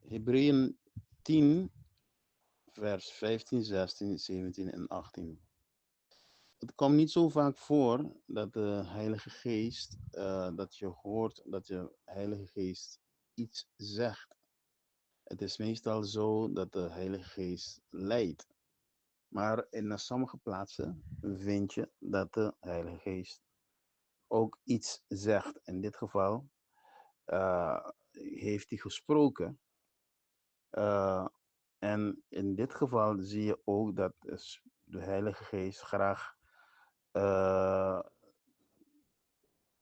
Hebreeën 10, vers 15, 16, 17 en 18. Het komt niet zo vaak voor dat de Heilige Geest, dat je hoort dat de Heilige Geest iets zegt. Het is meestal zo dat de Heilige Geest leidt. Maar in sommige plaatsen vind je dat de Heilige Geest ook iets zegt. In dit geval heeft hij gesproken. Uh, en in dit geval zie je ook dat de Heilige Geest graag uh,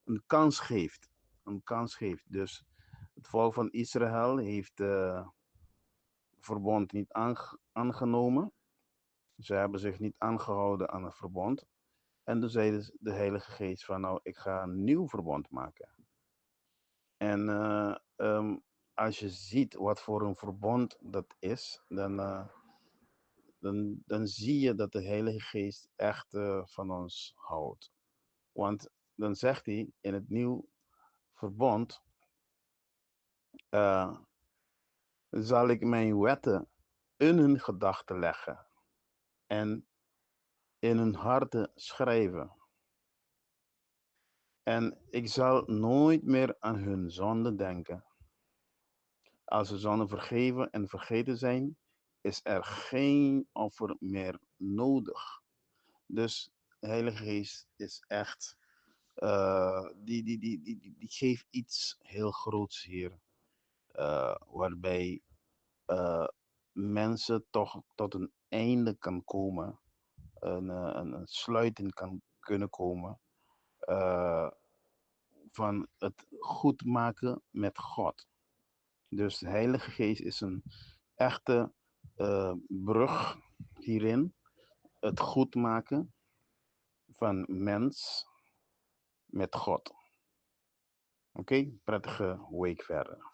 een kans geeft. Een kans geeft. Dus het volk van Israël heeft verbond niet aangenomen. Ze hebben zich niet aangehouden aan het verbond. En toen zei de Heilige Geest van nou, ik ga een nieuw verbond maken. En als je ziet wat voor een verbond dat is, dan zie je dat de Heilige Geest echt van ons houdt. Want dan zegt hij in het nieuw verbond, zal ik mijn wetten in hun gedachten leggen en in hun harten schrijven. En ik zal nooit meer aan hun zonde denken. Als de zonden vergeven en vergeten zijn, is er geen offer meer nodig. Dus de Heilige Geest is echt, die geeft iets heel groots hier. Waarbij mensen toch tot een einde kan komen. Een sluiting kan kunnen komen. Van het goed maken met God. Dus de Heilige Geest is een echte brug hierin. Het goed maken van mens met God. Oké, prettige week verder.